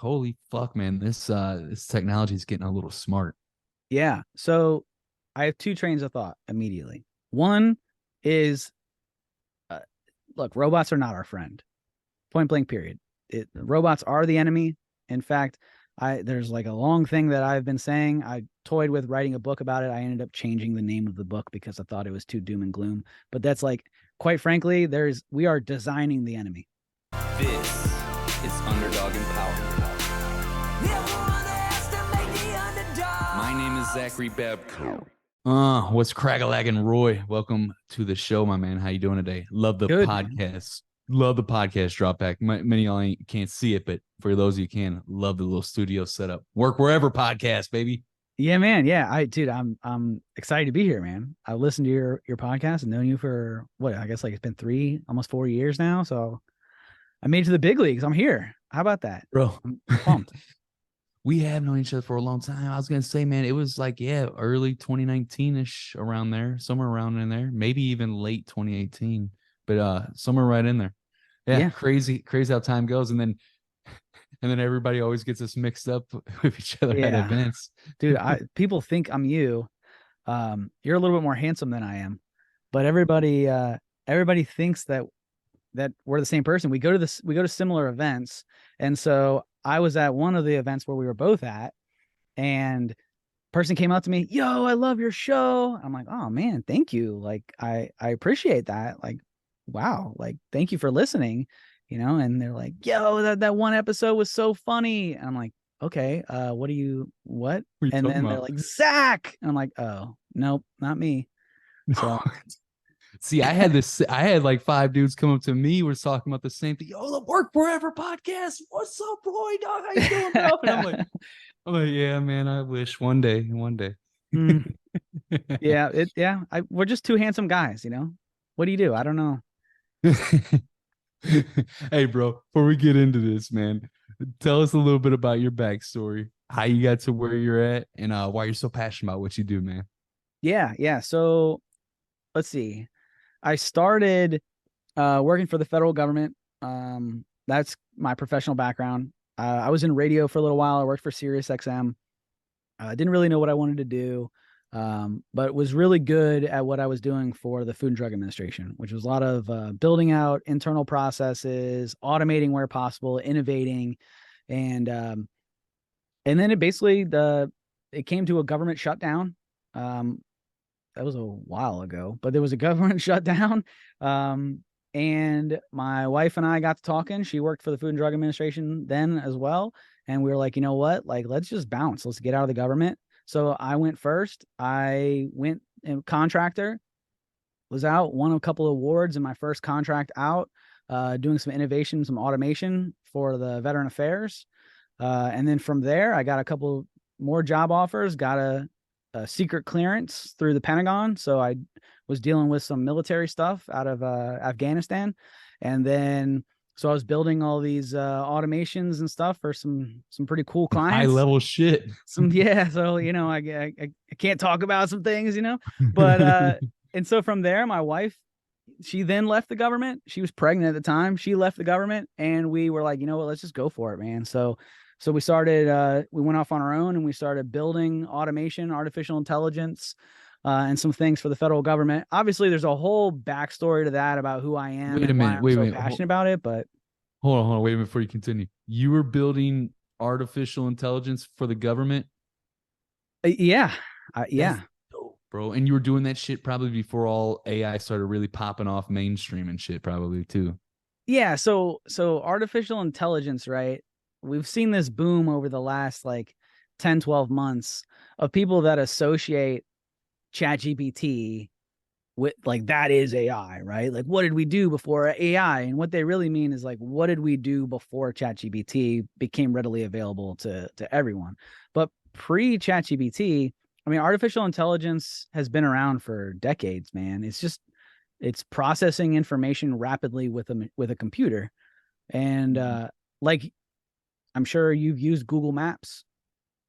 Holy fuck, man. This technology is getting a little smart. Yeah. So I have two trains of thought immediately. One is, uh, look, robots are not our friend. Point blank, period. Robots are the enemy. In fact, there's like a long thing that I've been saying. I toyed with writing a book about it. I ended up changing the name of the book because I thought it was too doom and gloom. But that's like, quite frankly, we are designing the enemy. This is Underdog Empowerment. My name is Zach Babcock. What's crack-a-lagging, Roy? Welcome to the show, my man. How you doing today? Love the Good, podcast. man. Love the podcast drop back. Many of y'all can't see it, but for those of you can, love the little studio setup. Work wherever podcast, baby. Yeah, man. Yeah, dude, I'm excited to be here, man. I listened to your podcast and known you for what I guess like it's been almost 4 years now. So I made it to the big leagues. I'm here. How about that, Bro? I'm pumped. We have known each other for a long time. I was gonna say, man, it was like, early 2019-ish, around there, somewhere around in there, maybe even late 2018, but somewhere right in there. Yeah, crazy how time goes, and then everybody always gets us mixed up with each other at Yeah, events. dude. People think I'm you. You're a little bit more handsome than I am, but everybody thinks that we're the same person. We go to similar events, and so I was at one of the events where we were both at, and person came up to me, "Yo, I love your show." I'm like, "Oh man, thank you. Like, I appreciate that. Like, wow, like thank you for listening." And they're like, "Yo, that one episode was so funny." And I'm like, "Okay, what? What are you And talking then they're about? like, "Zach." And I'm like, "Oh, nope, not me." So See, I had like five dudes come up to me, was talking about the same thing. Yo, the Work Forever podcast. What's up, Roy? Dog, how you doing, bro? And I'm like, yeah, man, I wish one day. mm, yeah, we're just two handsome guys. What do you do? I don't know. Hey, bro, before we get into this, man, tell us a little bit about your backstory, how you got to where you're at, and why you're so passionate about what you do, man. Yeah. So let's see. I started working for the federal government. That's my professional background. I was in radio for a little while. I worked for Sirius XM. I didn't really know what I wanted to do, but was really good at what I was doing for the Food and Drug Administration, which was a lot of building out internal processes, automating where possible, innovating, and then it came to a government shutdown. Um, that was a while ago, but there was a government shutdown. And my wife and I got to talking. She worked for the Food and Drug Administration then as well. And we were like, you know what? Like, let's just bounce. Let's get out of the government. So I went first. I went in contractor, was out, won a couple of awards in my first contract out, doing some innovation, some automation for the Veteran Affairs. And then from there, I got a couple more job offers, got a secret clearance through the Pentagon. So I was dealing with some military stuff out of Afghanistan. And then, so I was building all these automations and stuff for some pretty cool High clients. level shit. Yeah. So, I can't talk about some things, but, and so from there, my wife, she then left the government. She was pregnant at the time. She left the government, and we were like, you know what, let's just go for it, man. So we went off on our own, and we started building automation, artificial intelligence, and some things for the federal government. Obviously, there's a whole backstory to that about who I am Wait a and why minute. I'm Wait a so minute. passionate about it. But Hold on. Wait a minute before you continue. You were building artificial intelligence for the government? yeah, yeah. That's dope, bro. And you were doing that shit probably before all AI started really popping off mainstream and shit, probably too. Yeah, so artificial intelligence, right? We've seen this boom over the last like 10, 12 months of people that associate ChatGPT with like that is AI, right? Like, what did we do before AI? And what they really mean is like, what did we do before ChatGPT became readily available to everyone? But pre ChatGPT, I mean, artificial intelligence has been around for decades, man. It's processing information rapidly with a computer. And like, I'm sure you've used Google Maps,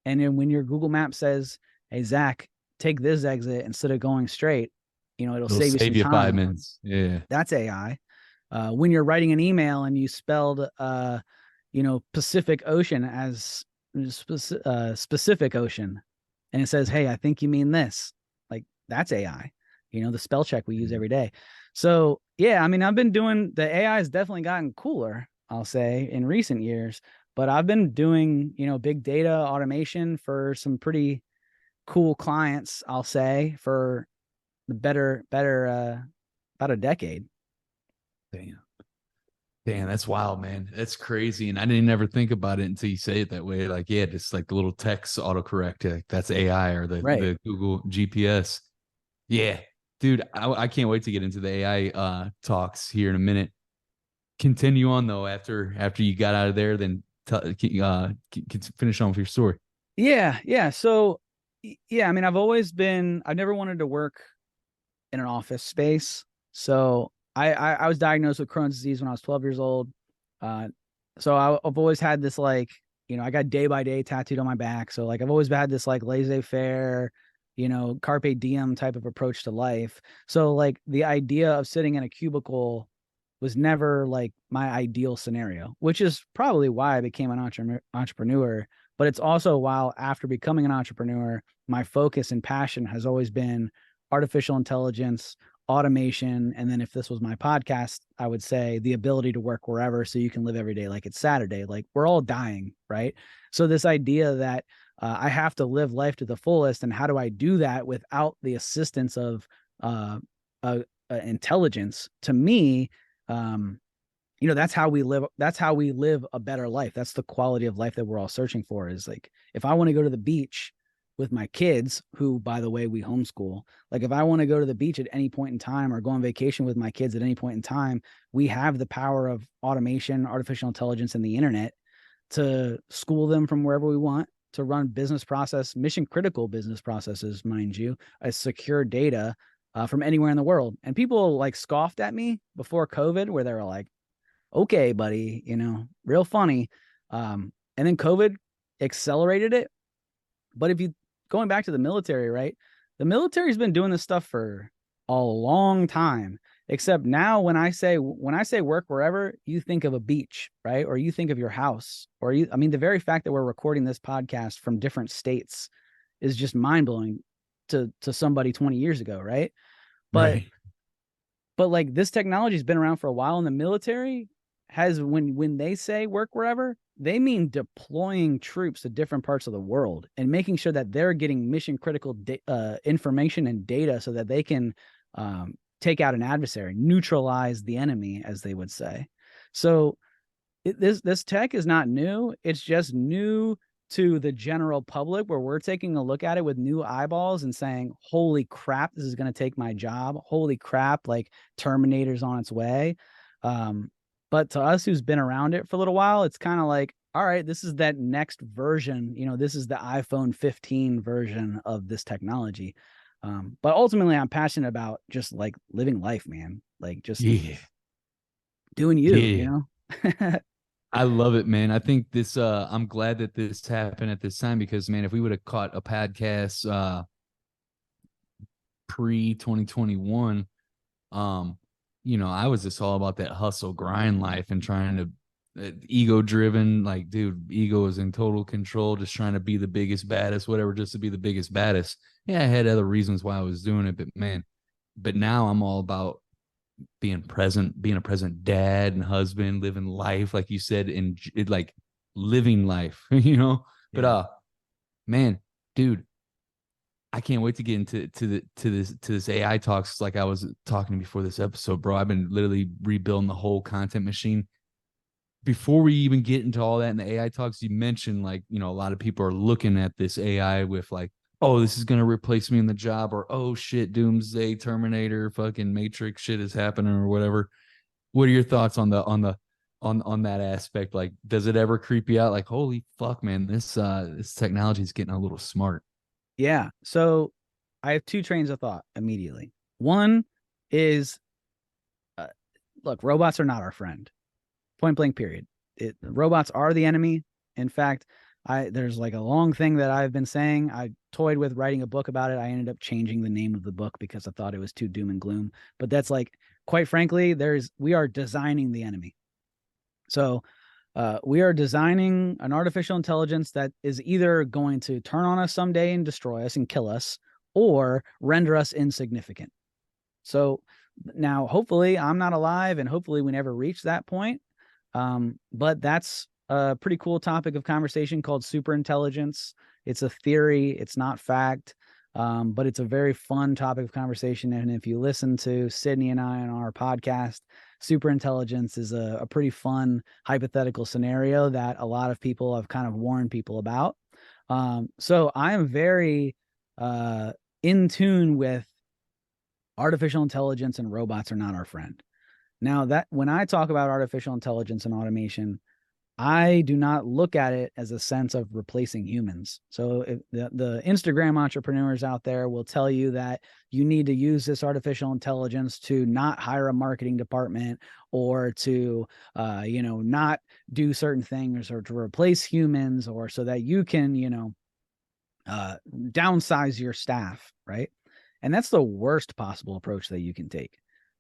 and then when your Google Map says, "Hey Zach, take this exit instead of going straight," it'll It'll save you some save you 5 minutes. time. Yeah. That's AI. When you're writing an email and you spelled Pacific Ocean as specific ocean, and it says, hey, I think you mean this. Like, that's AI, the spell check we use every day. So yeah, I mean, I've been doing, the AI has definitely gotten cooler, I'll say, in recent years, but I've been doing, big data automation for some pretty cool clients, I'll say, for the better about a decade. Damn, that's wild, man. That's crazy. And I didn't ever think about it until you say it that way. Like, yeah, just like the little text autocorrect, like that's AI, or the, Right. the Google GPS. Yeah, dude, I can't wait to get into the AI talks here in a minute. Continue on though after you got out of there, then finish on with your story. Yeah. So yeah, I mean, I've never wanted to work in an office space. So I was diagnosed with Crohn's disease when I was 12 years old. So I've always had this, like, I got day by day tattooed on my back. So like, I've always had this like laissez-faire, carpe diem type of approach to life. So like, the idea of sitting in a cubicle was never like my ideal scenario, which is probably why I became an entrepreneur. But it's also, while after becoming an entrepreneur, my focus and passion has always been artificial intelligence, automation, and then if this was my podcast, I would say the ability to work wherever, so you can live every day like it's Saturday. Like, we're all dying, right? So this idea that I have to live life to the fullest, and how do I do that without the assistance of intelligence? To me, that's how we live. That's how we live a better life. That's the quality of life that we're all searching for. Is like, if I want to go to the beach with my kids, who, by the way, we homeschool, like, if I want to go to the beach at any point in time, or go on vacation with my kids at any point in time, we have the power of automation, artificial intelligence, and the internet to school them from wherever we want, to run mission critical business processes, mind you, as secure data from anywhere in the world. And people like scoffed at me before COVID, where they were like, okay, buddy, real funny. And then COVID accelerated it. But if you, going back to the military, right? The military's been doing this stuff for a long time, except now when I say work wherever, you think of a beach, right? Or you think of your house, the very fact that we're recording this podcast from different states is just mind blowing to somebody 20 years ago. Right. But like, this technology has been around for a while, and the military has, when they say work wherever, they mean deploying troops to different parts of the world and making sure that they're getting mission critical information and data, so that they can take out an adversary, neutralize the enemy, as they would say. So this tech is not new. It's just new to the general public, where we're taking a look at it with new eyeballs and saying, holy crap, this is going to take my job. Holy crap, like, Terminator's on its way. But to us who's been around it for a little while, it's kind of like, all right, this is that next version. This is the iPhone 15 version of this technology. But ultimately, I'm passionate about just like living life, man. Like, just doing you. I love it, man. I think this, I'm glad that this happened at this time, because, man, if we would have caught a podcast pre 2021, I was just all about that hustle grind life, and trying to ego driven, like, dude, ego is in total control, just trying to be the biggest, baddest, whatever, just to be the biggest, baddest. Yeah, I had other reasons why I was doing it, but now I'm all about being a present dad and husband, living life, like you said, and like living life, Yeah. But man, dude, I can't wait to get into this AI talks, like I was talking before this episode, bro. I've been literally rebuilding the whole content machine. Before we even get into all that in the AI talks, you mentioned, like, a lot of people are looking at this AI with like, oh, this is going to replace me in the job, or, oh shit, doomsday, Terminator, fucking Matrix shit is happening, or whatever. What are your thoughts on that aspect? Like, does it ever creep you out? Like, holy fuck, man, this technology is getting a little smart. Yeah. So I have two trains of thought immediately. One is, look, robots are not our friend. Point blank, period. Robots are the enemy. In fact, there's like a long thing that I've been saying. I toyed with writing a book about it. I ended up changing the name of the book because I thought it was too doom and gloom. But that's like, quite frankly, we are designing the enemy. So We are designing an artificial intelligence that is either going to turn on us someday and destroy us and kill us, or render us insignificant. So now, hopefully, I'm not alive, and hopefully, we never reach that point. But that's a pretty cool topic of conversation called superintelligence. It's a theory, it's not fact, but it's a very fun topic of conversation. And if you listen to Sydney and I on our podcast, superintelligence is a pretty fun hypothetical scenario that a lot of people have kind of warned people about. So I am very in tune with artificial intelligence, and robots are not our friend. Now, that when I talk about artificial intelligence and automation, I do not look at it as a sense of replacing humans. So if the Instagram entrepreneurs out there will tell you that you need to use this artificial intelligence to not hire a marketing department, or to, not do certain things, or to replace humans, or so that you can, downsize your staff, right? And that's the worst possible approach that you can take.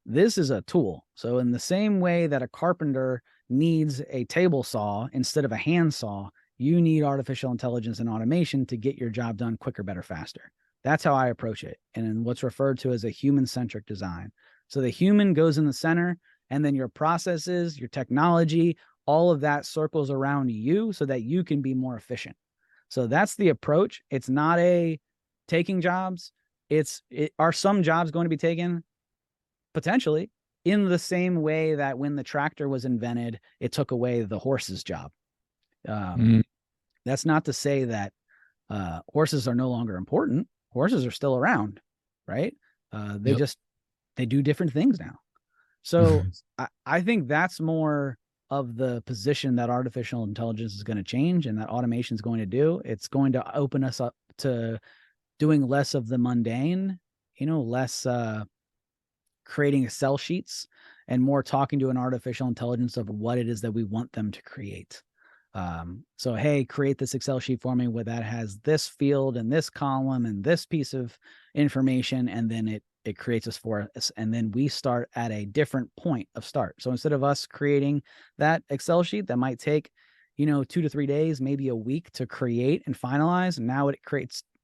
This is a tool. So in the same way that a carpenter needs a table saw instead of a hand saw, you need artificial intelligence and automation to get your job done quicker, better, faster. That's how I approach it. And in what's referred to as a human-centric design. So the human goes in the center, and then your processes, your technology, all of that circles around you so that you can be more efficient. So that's the approach. It's not a taking jobs. Are some jobs going to be taken? Potentially, in the same way that when the tractor was invented, it took away the horse's job. That's not to say that horses are no longer important. Horses are still around, right? They do different things now. So I think that's more of the position that artificial intelligence is going to change, and that automation is going to do. It's going to open us up to doing less of the mundane, less creating Excel sheets, and more talking to an artificial intelligence of what it is that we want them to create. So, hey, create this Excel sheet for me where that has this field and this column and this piece of information, and then it creates this for us. And then we start at a different point of start. So instead of us creating that Excel sheet that might take, 2 to 3 days, maybe a week to create and finalize, and now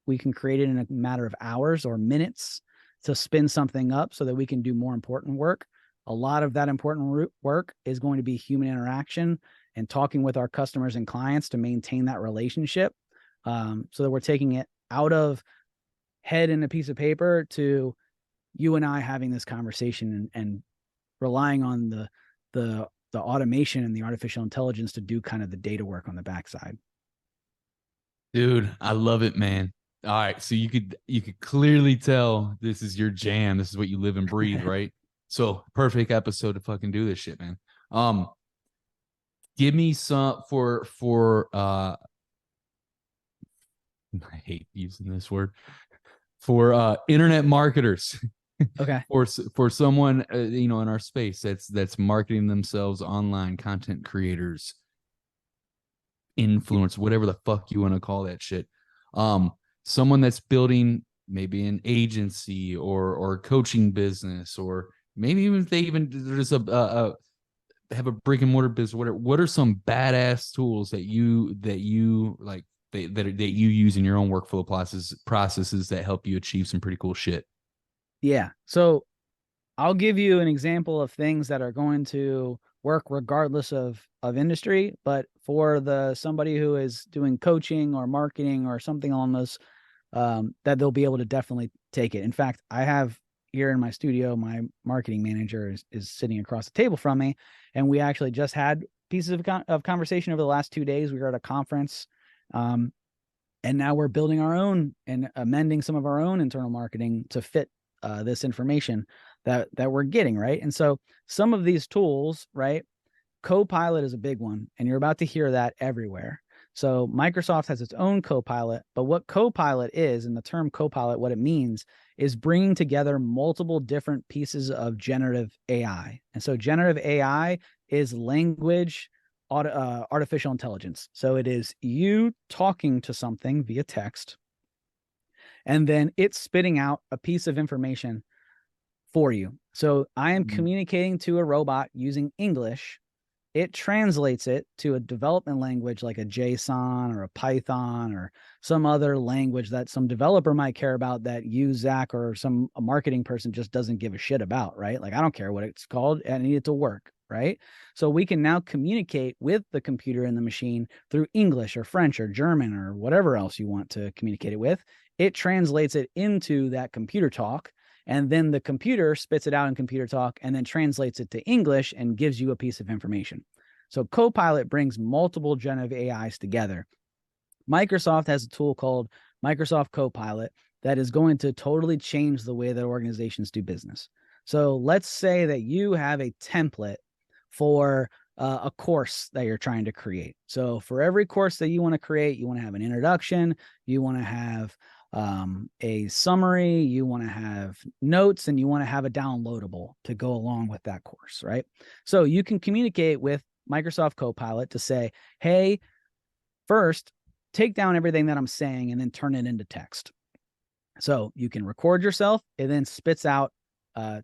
we can create it in a matter of hours or minutes to spin something up so that we can do more important work. A lot of that important work is going to be human interaction and talking with our customers and clients to maintain that relationship, so that we're taking it out of head in a piece of paper to you and I having this conversation, and relying on the automation and the artificial intelligence to do kind of the data work on the backside. Dude, I love it, man. All right, so you could clearly tell this is your jam. This is what you live and breathe, right? So perfect episode to fucking do this shit, man. Give me some for I hate using this word, for internet marketers. Okay. For someone in our space that's marketing themselves, online content creators, influence, whatever the fuck you want to call that shit. Someone that's building maybe an agency or coaching business, or maybe even if they just have a brick and mortar business, whatever. What are some badass tools that you like that you use in your own workflow processes that help you achieve some pretty cool shit? Yeah. So I'll give you an example of things that are going to work regardless of industry, but for somebody who is doing coaching or marketing or something along those, that they'll be able to definitely take it. In fact, I have here in my studio, my marketing manager is sitting across the table from me, and we actually just had pieces of conversation over the last 2 days. We were at a conference, and now we're building our own and amending some of our own internal marketing to fit this information that we're getting, right? And so some of these tools, right? Copilot is a big one, and you're about to hear that everywhere. So Microsoft has its own Copilot, but what Copilot is, and the term Copilot, what it means is bringing together multiple different pieces of generative AI. And so generative AI is language artificial intelligence. So it is you talking to something via text, and then it's spitting out a piece of information for you. So I am communicating to a robot using English. it translates it to a development language like a JSON or a Python or some other language that some developer might care about that you, Zach, or a marketing person just doesn't give a shit about, right? Like, I don't care what it's called. I need it to work, right? So we can now communicate with the computer and the machine through English or French or German or whatever else you want to communicate it with. It translates it into that computer talk, and then the computer spits it out in computer talk and then translates it to English and gives you a piece of information. So Copilot brings multiple generative AIs together. Microsoft has a tool called Microsoft Copilot that is going to totally change the way that organizations do business. So let's say that you have a template for a course that you're trying to create. So for every course that you want to create, you want to have an introduction, you want to have a summary, you want to have notes, and you want to have a downloadable to go along with that course, right? So you can communicate with Microsoft Copilot to say, hey, first, take down everything that I'm saying and then turn it into text. So you can record yourself, it then spits out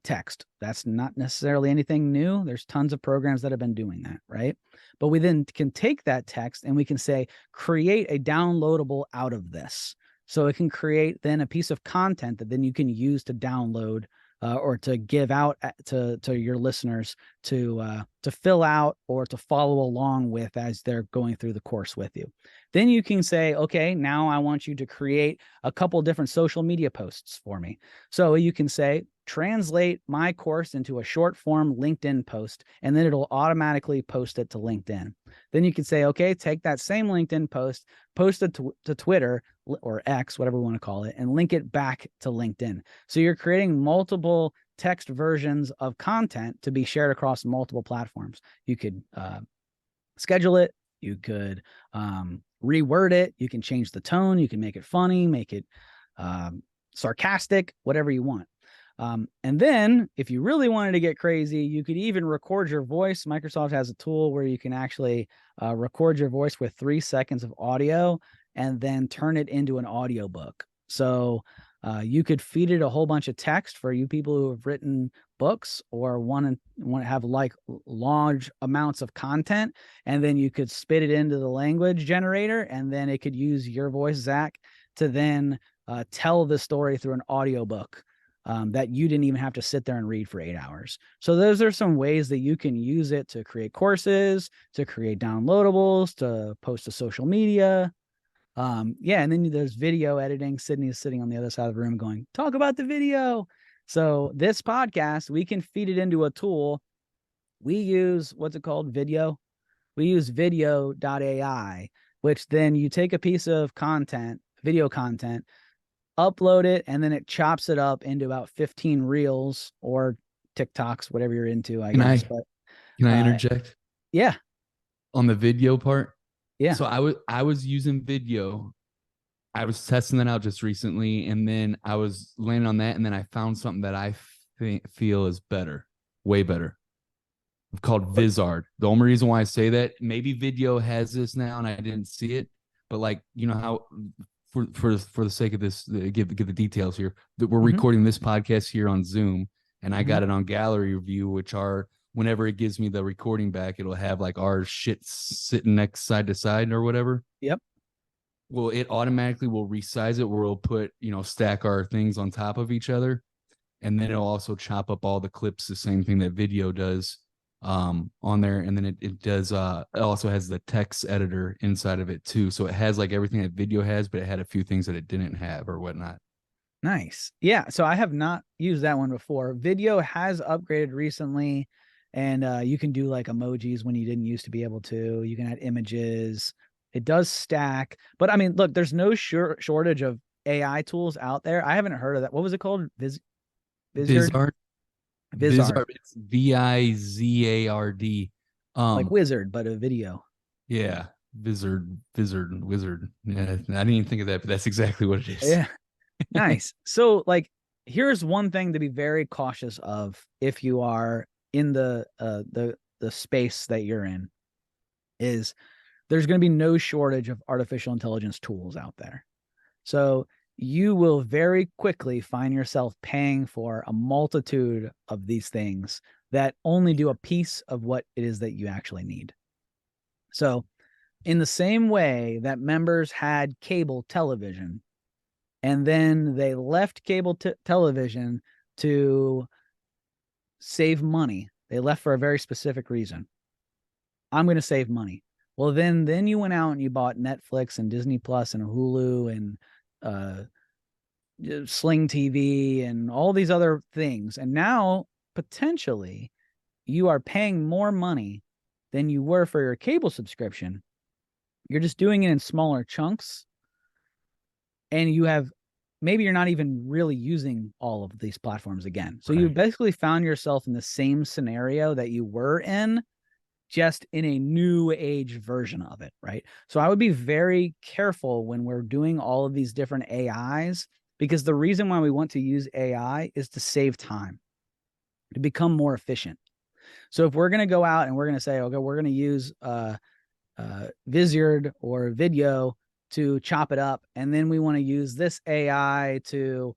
text. That's not necessarily anything new. There's tons of programs that have been doing that, right? But we then can take that text and we can say, create a downloadable out of this. So it can create then a piece of content that then you can use to download or to give out to your listeners to fill out or to follow along with as they're going through the course with you. Then you can say, okay, now I want you to create a couple different social media posts for me. So you can say, translate my course into a short form LinkedIn post, and then it'll automatically post it to LinkedIn. Then you can say, okay, take that same LinkedIn post, post it to Twitter or X, whatever we want to call it, and link it back to LinkedIn. So you're creating multiple text versions of content to be shared across multiple platforms. You could schedule it. You could reword it. You can change the tone. You can make it funny, make it sarcastic, whatever you want. And then if you really wanted to get crazy, you could even record your voice. Microsoft has a tool where you can actually record your voice with 3 seconds of audio and then turn it into an audiobook. So you could feed it a whole bunch of text for you people who have written books or want to have like large amounts of content, and then you could spit it into the language generator, and then it could use your voice, Zach, to then tell the story through an audiobook. That you didn't even have to sit there and read for 8 hours. So those are some ways that you can use it to create courses, to create downloadables, to post to social media. Yeah, and then there's video editing. Sydney is sitting on the other side of the room going, talk about the video. So this podcast, we can feed it into a tool. We use, what's it called? Video. We use video.ai, which then you take a piece of content, video content, upload it, and then it chops it up into about 15 reels or TikToks, whatever you're into, I guess. Can I interject? Yeah. On the video part? Yeah. So I was using video. I was testing that out just recently, and then I was landing on that, and then I found something that I feel is better, way better. It's called Vizard. The only reason why I say that, maybe video has this now and I didn't see it, but like, you know how for the sake of this, give the details here, that we're recording this podcast here on Zoom, and I got it on gallery view, which are, whenever it gives me the recording back, it'll have like our shit sitting next side to side or whatever. Yep. Well, it automatically will resize it where it'll put, stack our things on top of each other. And then it'll also chop up all the clips, the same thing that video does on there. And then it does, it also has the text editor inside of it too. So it has like everything that video has, but it had a few things that it didn't have or whatnot. Nice. Yeah. So I have not used that one before. Video has upgraded recently, and you can do like emojis when you didn't used to be able to. You can add images. It does stack. But I mean, look, there's no shortage of AI tools out there. I haven't heard of that. What was it called? Vizard? Vizard. It's Vizard. Like wizard, but a video. Yeah. Vizard. Yeah, I didn't even think of that, but that's exactly what it is. Yeah. Nice. So like, here's one thing to be very cautious of if you are in the space that you're in, is there's going to be no shortage of artificial intelligence tools out there. So you will very quickly find yourself paying for a multitude of these things that only do a piece of what it is that you actually need. So in the same way that members had cable television and then they left cable television to save money, they left for a very specific reason. I'm going to save money. Well, then you went out and you bought Netflix and Disney Plus and Hulu and Sling TV and all these other things. And now potentially you are paying more money than you were for your cable subscription. You're just doing it in smaller chunks. And you have, maybe you're not even really using all of these platforms again. So you basically found yourself in the same scenario that you were in, just in a new age version of it, right? So I would be very careful when we're doing all of these different AIs, because the reason why we want to use AI is to save time, to become more efficient. So if we're going to go out and we're going to say, okay, we're going to use Vizyard or video to chop it up, and then we want to use this AI to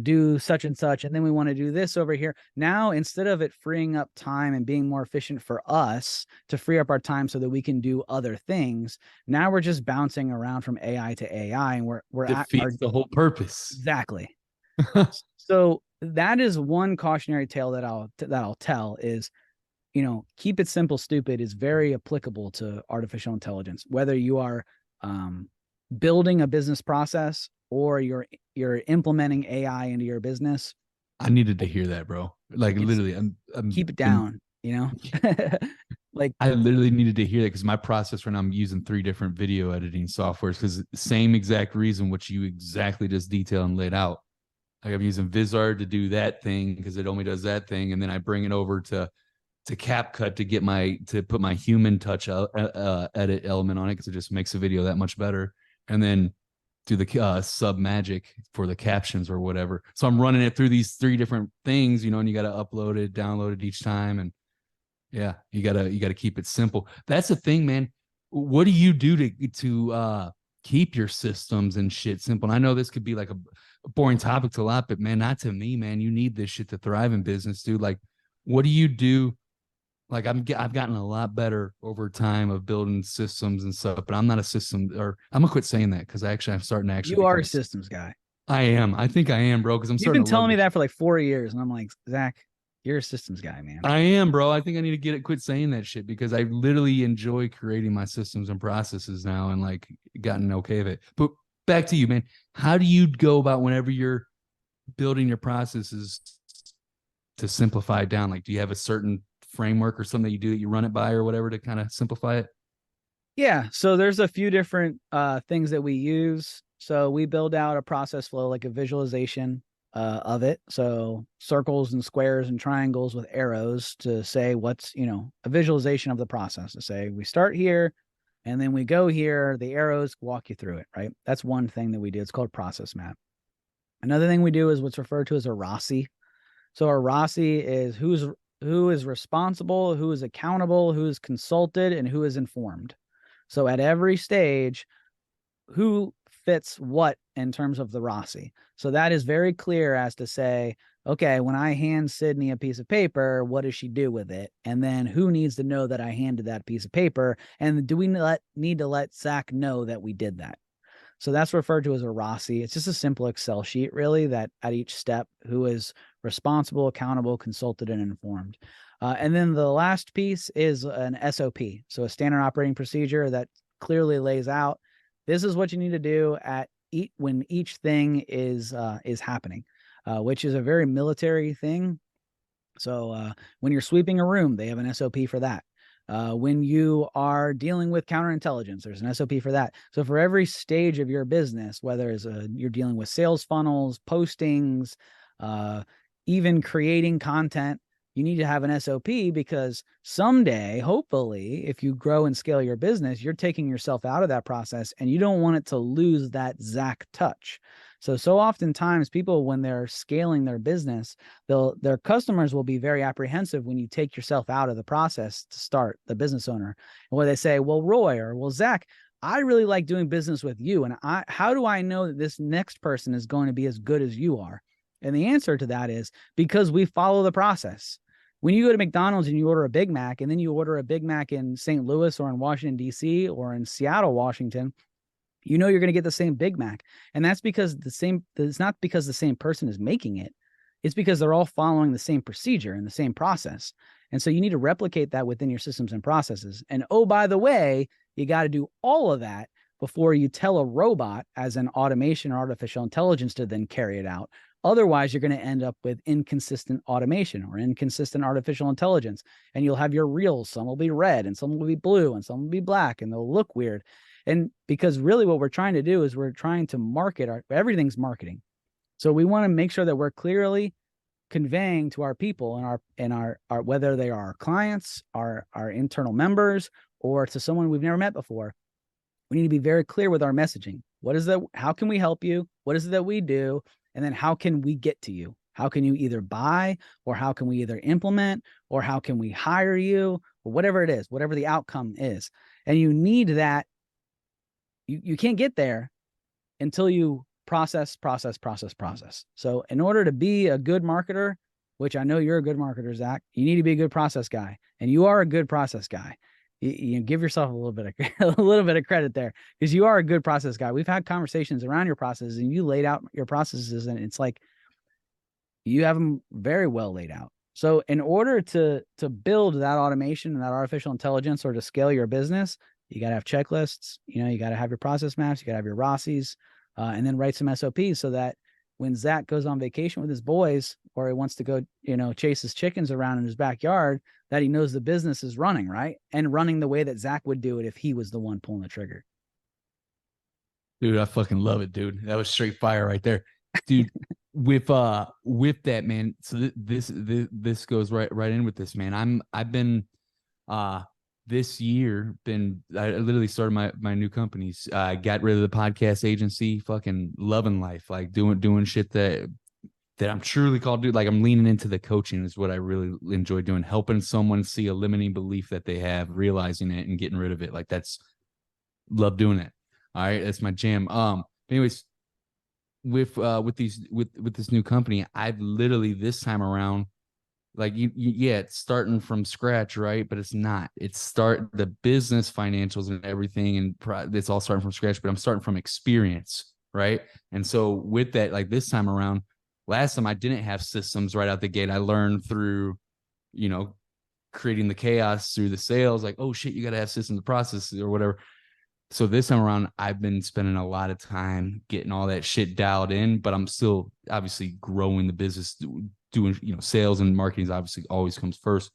do such and such, and then we want to do this over here. Now, instead of it freeing up time and being more efficient for us to free up our time so that we can do other things, now we're just bouncing around from AI to AI, and we're defeats the whole purpose. Exactly. So that is one cautionary tale that I'll tell is, keep it simple, stupid is very applicable to artificial intelligence, whether you are building a business process or you're implementing AI into your business. I needed to hear that, bro. Like literally, I'm keep it down, like I literally needed to hear that, because my process right now, I'm using 3 different video editing softwares because same exact reason, which you exactly just detailed and laid out. Like I'm using Vizyard to do that thing because it only does that thing, and then I bring it over to CapCut to put my human touch edit element on it, because it just makes the video that much better. And then do the sub magic for the captions or whatever. So I'm running it through these 3 different things, and you got to upload it, download it each time. And yeah, you gotta keep it simple. That's the thing, man. What do you do to keep your systems and shit simple? And I know this could be like a boring topic to a lot, but man, not to me, man. You need this shit to thrive in business, dude. Like, what do you do? Like I've gotten a lot better over time of building systems and stuff, but I'm not a system, or I'm gonna quit saying that because I'm starting to actually. You are a systems guy. I am. I think I am, bro. Because You've been telling me that for like 4 years, and I'm like, Zach, you're a systems guy, man. I am, bro. I think I need to quit saying that shit, because I literally enjoy creating my systems and processes now, and like gotten okay of it. But back to you, man. How do you go about whenever you're building your processes to simplify it down? Like, do you have a certain framework or something that you do that you run it by or whatever to kind of simplify it? Yeah. So there's a few different things that we use. So we build out a process flow, like a visualization of it. So circles and squares and triangles with arrows to say what's, a visualization of the process, to say we start here and then we go here, the arrows walk you through it, right? That's one thing that we do. It's called process map. Another thing we do is what's referred to as a RASI. So a RASI is who is responsible, who is accountable, who is consulted, and who is informed. So at every stage, who fits what in terms of the RASI. So that is very clear as to say, okay, when I hand Sydney a piece of paper, what does she do with it? And then who needs to know that I handed that piece of paper? And do we need to let Zach know that we did that? So that's referred to as a RASI. It's just a simple Excel sheet, really, that at each step, who is responsible, accountable, consulted, and informed. And then the last piece is an SOP. So a standard operating procedure that clearly lays out, this is what you need to do when each thing is happening, which is a very military thing. So when you're sweeping a room, they have an SOP for that. When you are dealing with counterintelligence, there's an SOP for that. So for every stage of your business, whether it's you're dealing with sales funnels, postings, even creating content, you need to have an SOP, because someday, hopefully, if you grow and scale your business, you're taking yourself out of that process and you don't want it to lose that Zach touch. So oftentimes people, when they're scaling their business, their customers will be very apprehensive when you take yourself out of the process to start, the business owner. And where they say, well, Roy, or well, Zach, I really like doing business with you. And how do I know that this next person is going to be as good as you are? And the answer to that is because we follow the process. When you go to McDonald's and you order a Big Mac, and then you order a Big Mac in St. Louis or in Washington, D.C. or in Seattle, Washington, you know you're going to get the same Big Mac. And that's because it's not because the same person is making it. It's because they're all following the same procedure and the same process. And so you need to replicate that within your systems and processes. And oh, by the way, you got to do all of that before you tell a robot as an automation or artificial intelligence to then carry it out. Otherwise, you're going to end up with inconsistent automation or inconsistent artificial intelligence. And you'll have your reels. Some will be red and some will be blue and some will be black and they'll look weird. And because really what we're trying to do is we're trying to market everything's marketing. So we want to make sure that we're clearly conveying to our people and our whether they are our clients, our internal members, or to someone we've never met before. We need to be very clear with our messaging. What is that? How can we help you? What is it that we do? And then how can we get to you? How can you either buy, or how can we either implement, or how can we hire you, or whatever it is, whatever the outcome is. And you need that. You can't get there until you process. So in order to be a good marketer, which I know you're a good marketer, Zach, you need to be a good process guy, and you are a good process guy. You give yourself a little bit of credit there, because you are a good process guy. We've had conversations around your processes, and you laid out your processes, and it's like you have them very well laid out. So in order to build that automation and that artificial intelligence, or to scale your business, you got to have checklists. You got to have your process maps. You got to have your RASIs, and then write some SOPs so that when Zach goes on vacation with his boys, or he wants to go, chase his chickens around in his backyard, that he knows the business is running, right? And running the way that Zach would do it if he was the one pulling the trigger. Dude, I fucking love it, dude. That was straight fire right there. Dude, with that, man. So this goes right in with this, man. I've been this year I literally started my new companies. I got rid of the podcast agency, fucking loving life, like doing shit that I'm truly called to do. Like, I'm leaning into the coaching is what I really enjoy doing, helping someone see a limiting belief that they have, realizing it and getting rid of it. Like, love doing it. All right. That's my jam. Anyways, with this new company, I've literally this time around, like it's starting from scratch, right? But it's not. It's the business financials and everything, and it's all starting from scratch. But I'm starting from experience, right? And so with that, like this time around, last time I didn't have systems right out the gate. I learned through, creating the chaos through the sales. Like, oh shit, you got to have systems to process or whatever. So this time around, I've been spending a lot of time getting all that shit dialed in, but I'm still obviously growing the business, doing, sales and marketing obviously always comes first.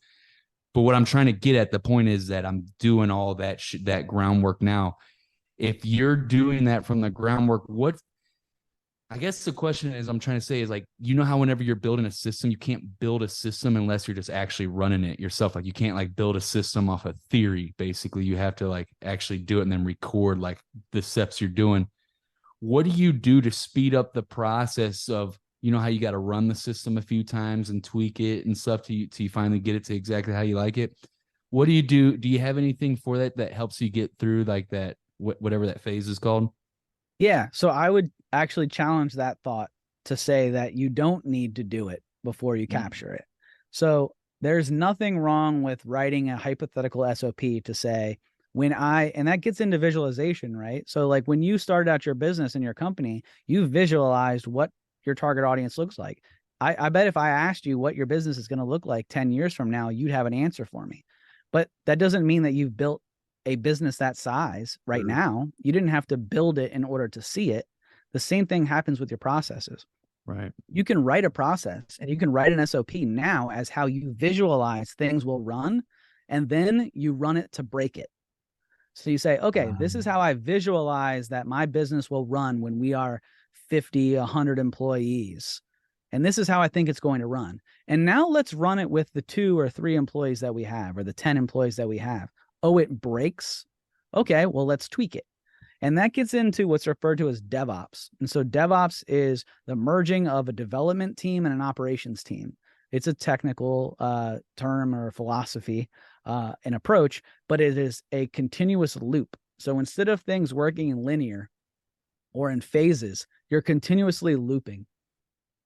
But what I'm trying to get at, the point is that I'm doing all that that groundwork now. If you're doing that from the groundwork, I guess the question is, I'm trying to say is, like, how whenever you're building a system, you can't build a system unless you're just actually running it yourself. Like, you can't like build a system off of theory. Basically, you have to like actually do it and then record like the steps you're doing. What do you do to speed up the process of, how you got to run the system a few times and tweak it and stuff till you finally get it to exactly how you like it? What do you do? Do you have anything for that helps you get through like that, whatever that phase is called? Yeah. So I would actually challenge that thought to say that you don't need to do it before you capture it. So there's nothing wrong with writing a hypothetical SOP to say, and that gets into visualization, right? So like when you started out your business and your company, you visualized what your target audience looks like. I bet if I asked you what your business is going to look like 10 years from now, you'd have an answer for me. But that doesn't mean that you've built a business that size right now. You didn't have to build it in order to see it. The same thing happens with your processes. Right. You can write a process and you can write an SOP now as how you visualize things will run, and then you run it to break it. So you say, okay, this is how I visualize that my business will run when we are 50, 100 employees. And this is how I think it's going to run. And now let's run it with the 2 or 3 employees that we have, or the 10 employees that we have. Oh, it breaks. Okay, well, let's tweak it. And that gets into what's referred to as DevOps. And so DevOps is the merging of a development team and an operations team. It's a technical term or philosophy, an approach, but it is a continuous loop. So instead of things working in linear or in phases, you're continuously looping.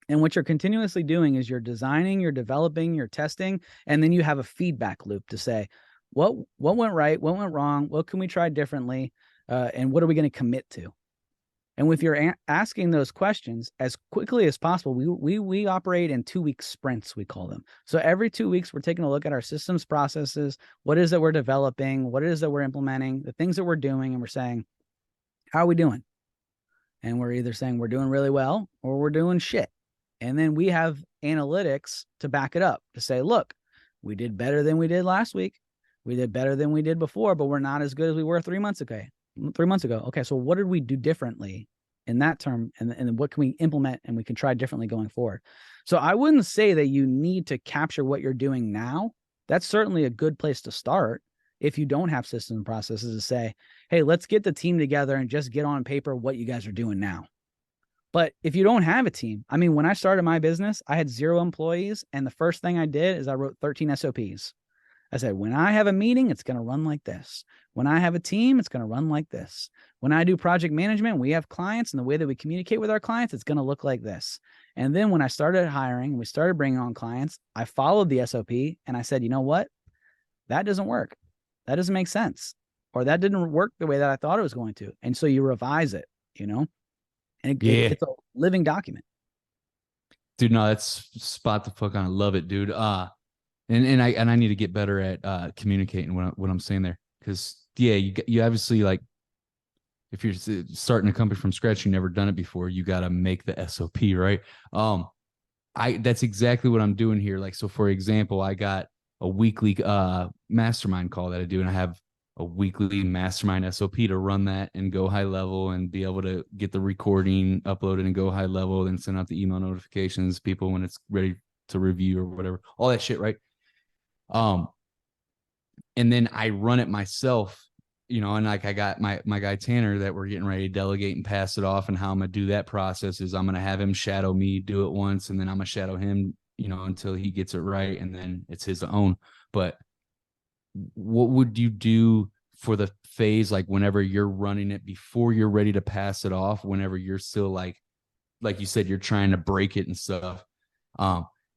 And what you're continuously doing is you're designing, you're developing, you're testing, and then you have a feedback loop to say, what went right, what went wrong, what can we try differently, and what are we going to commit to? And if you're asking those questions as quickly as possible, we operate in 2-week sprints, we call them. So every 2 weeks, we're taking a look at our systems, processes, what it is that we're developing, what it is that we're implementing, the things that we're doing, and we're saying, how are we doing? And we're either saying we're doing really well or we're doing shit. And then we have analytics to back it up to say, look, we did better than we did last week. We did better than we did before, but we're not as good as we were 3 months ago. 3 months ago. Okay, so what did we do differently in that term? And what can we implement and we can try differently going forward? So I wouldn't say that you need to capture what you're doing now. That's certainly a good place to start if you don't have systems and processes to say, hey, let's get the team together and just get on paper what you guys are doing now. But if you don't have a team, I mean, when I started my business, I had 0 employees. And the first thing I did is I wrote 13 SOPs. I said, when I have a meeting, it's going to run like this. When I have a team, it's going to run like this. When I do project management, we have clients, and the way that we communicate with our clients, it's going to look like this. And then when I started hiring and we started bringing on clients, I followed the SOP and I said, you know what? That doesn't work. That doesn't make sense. Or that didn't work the way that I thought it was going to. And so you revise it, and it's a living document. Dude, no, that's spot the fuck on. I love it, dude. And I need to get better at communicating what I'm saying there, because you obviously, like, if you're starting a company from scratch, you never done it before, you got to make the SOP, right? That's exactly what I'm doing here. Like, so for example, I got a weekly mastermind call that I do, and I have a weekly mastermind SOP to run that and go high level and be able to get the recording uploaded and go high level, then send out the email notifications, people when it's ready to review or whatever, all that shit, right? And then I run it myself, and like I got my guy Tanner that we're getting ready to delegate and pass it off. And how I'm gonna do that process is I'm gonna have him shadow me, do it once, and then I'm gonna shadow him, until he gets it right, and then it's his own. But what would you do for the phase, like whenever you're running it before you're ready to pass it off, whenever you're still like you said, you're trying to break it and stuff?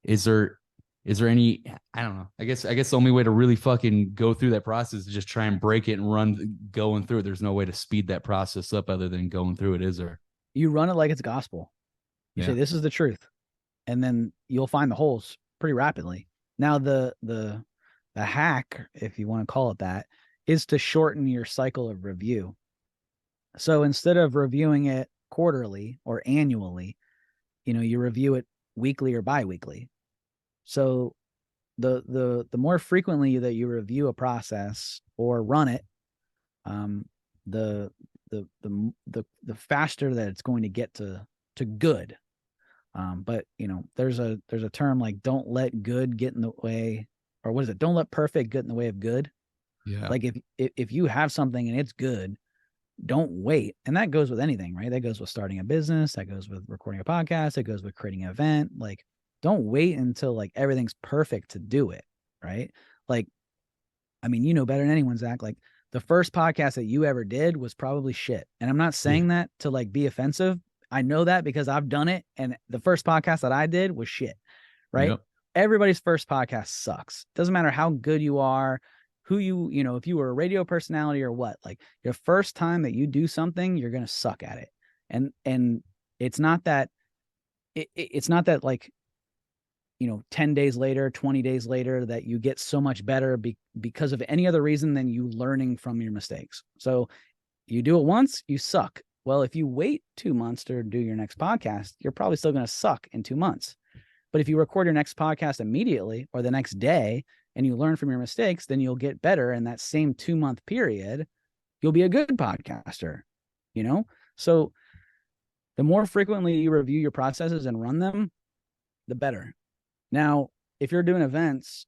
Is there any, I don't know, I guess the only way to really fucking go through that process is just try and break it and going through it. There's no way to speed that process up other than going through it, is there? You run it like it's gospel. You say, this is the truth. And then you'll find the holes pretty rapidly. Now, the hack, if you want to call it that, is to shorten your cycle of review. So instead of reviewing it quarterly or annually, you review it weekly or biweekly. So the more frequently that you review a process or run it, the faster that it's going to get to good. But there's a term like, don't let good get in the way, or what is it? Don't let perfect get in the way of good. Yeah. Like if you have something and it's good, don't wait. And that goes with anything, right? That goes with starting a business. That goes with recording a podcast. That goes with creating an event. Like, don't wait until like everything's perfect to do it, right? Like, I mean, better than anyone, Zach, like the first podcast that you ever did was probably shit. And I'm not saying that to like be offensive. I know that because I've done it. And the first podcast that I did was shit, right? Yep. Everybody's first podcast sucks. Doesn't matter how good you are, who if you were a radio personality or what, like your first time that you do something, you're going to suck at it. And it's not that, it's not that like, 10 days later, 20 days later, that you get so much better because of any other reason than you learning from your mistakes. So you do it once, you suck. Well, if you wait 2 months to do your next podcast, you're probably still going to suck in 2 months. But if you record your next podcast immediately or the next day and you learn from your mistakes, then you'll get better in that same 2-month period. You'll be a good podcaster, So the more frequently you review your processes and run them, the better. Now, if you're doing events,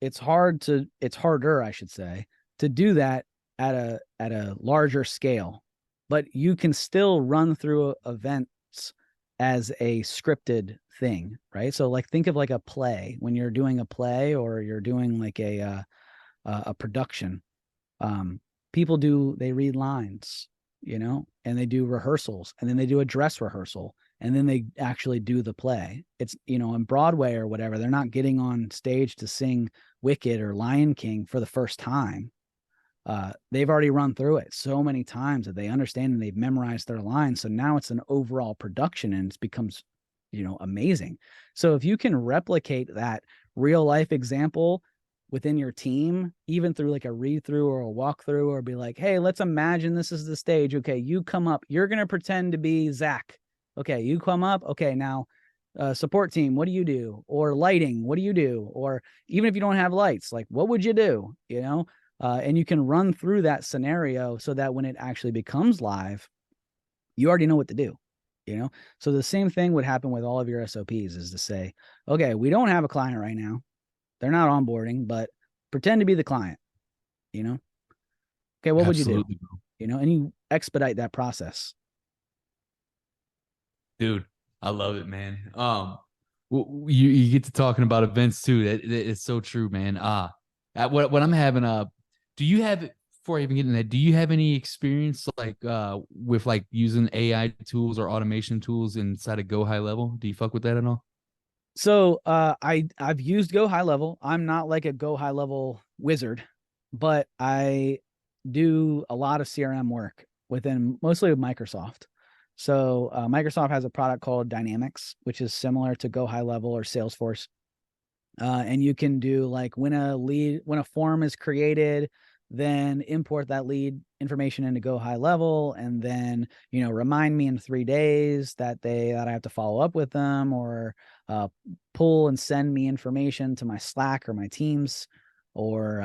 it's harder, I should say, to do that at a larger scale, but you can still run through events as a scripted thing, right? So like, think of like a play. When you're doing a play or you're doing like a production, people they read lines, and they do rehearsals, and then they do a dress rehearsal, and then they actually do the play. It's, in Broadway or whatever, they're not getting on stage to sing Wicked or Lion King for the first time. They've already run through it so many times that they understand and they've memorized their lines. So now it's an overall production and it becomes, amazing. So if you can replicate that real life example within your team, even through like a read through or a walkthrough, or be like, hey, let's imagine this is the stage. Okay, you come up, you're going to pretend to be Zach. Okay, you come up. Okay, now support team, what do you do? Or lighting, what do you do? Or even if you don't have lights, like what would you do? And you can run through that scenario so that when it actually becomes live, you already know what to do. So the same thing would happen with all of your SOPs, is to say, okay, we don't have a client right now. They're not onboarding, but pretend to be the client, Okay, what Absolutely, would you do? And you expedite that process. dude. I love it, man. You get to talking about events too. That it's so true, man. What I'm having do you have, before I even get in that, do you have any experience like with like using AI tools or automation tools inside of Go High Level? Do you fuck with that at all? So I've used Go High Level. I'm not like a Go High Level wizard, but I do a lot of CRM work mostly with Microsoft. So Microsoft has a product called Dynamics, which is similar to Go High Level or Salesforce. And you can do like when a form is created, then import that lead information into Go High Level, and then, remind me in 3 days that I have to follow up with them, or pull and send me information to my Slack or my Teams, or,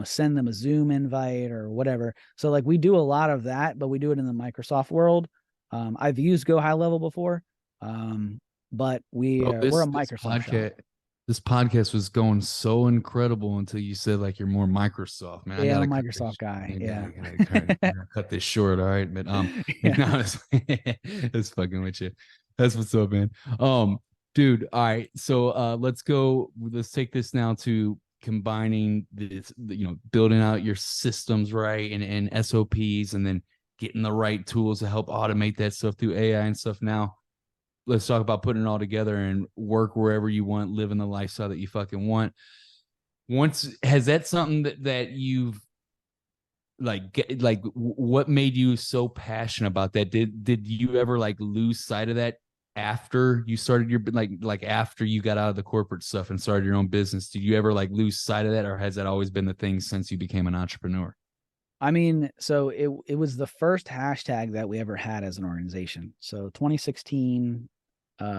send them a Zoom invite or whatever. So like we do a lot of that, but we do it in the Microsoft world. I've used Go High Level before, but we're a Microsoft shop. This podcast was going so incredible until you said like you're more Microsoft, man. I Yeah, gotta I'm a cut Microsoft guy. Yeah. gotta cut this short, all right. But Yeah. no, it's fucking with you. That's what's up, man. Dude, all right. So let's go. Let's take this now to combining this, building out your systems, right, and SOPs, and then getting the right tools to help automate that stuff through AI and stuff. Now let's talk about putting it all together and work wherever you want, living the lifestyle that you fucking want. Has that something that you've like what made you so passionate about that? Did you ever like lose sight of that after you started your, like after you got out of the corporate stuff and started your own business? Did you ever like lose sight of that, or has that always been the thing since you became an entrepreneur? I mean, so it was the first hashtag that we ever had as an organization. So 2016,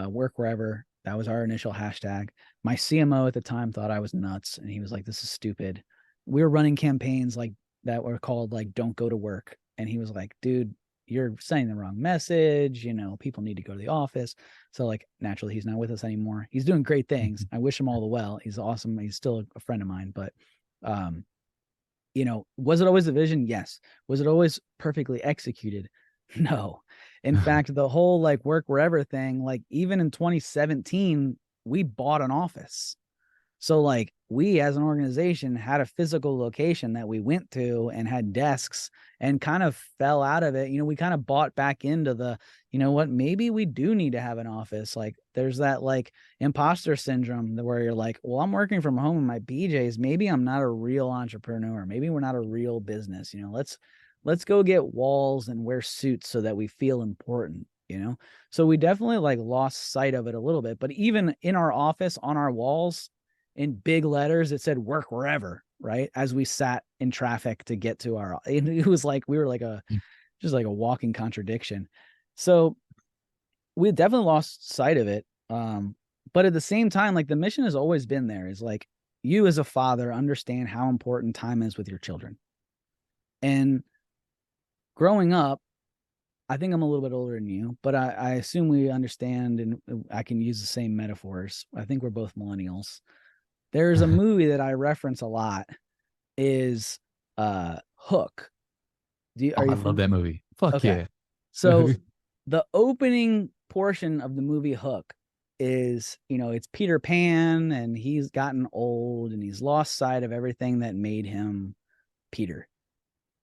work wherever, that was our initial hashtag. My CMO at the time thought I was nuts, and he was like, this is stupid. We were running campaigns like that were called like don't go to work, and he was like, dude, you're sending the wrong message. People need to go to the office. So like naturally he's not with us anymore. He's doing great things. I wish him all the well. He's awesome. He's still a friend of mine. But was it always the vision? Yes. Was it always perfectly executed? No. In fact, the whole like work wherever thing, like even in 2017, we bought an office. So like we as an organization had a physical location that we went to and had desks, and kind of fell out of it. We kind of bought back into the, what, maybe we do need to have an office. Like there's that like imposter syndrome where you're like, well, I'm working from home in my BJs. Maybe I'm not a real entrepreneur. Maybe we're not a real business. Let's go get walls and wear suits so that we feel important. So we definitely like lost sight of it a little bit. But even in our office, on our walls, in big letters, it said work wherever, right? As we sat in traffic to get to it was like, we were like just like a walking contradiction. So we definitely lost sight of it. But at the same time, like the mission has always been there, is like, you as a father understand how important time is with your children. And growing up, I think I'm a little bit older than you, but I assume we understand, and I can use the same metaphors. I think we're both millennials. There's a movie that I reference a lot, is Hook. I love that movie. Fuck okay. Yeah. So the opening portion of the movie Hook is, it's Peter Pan, and he's gotten old and he's lost sight of everything that made him Peter.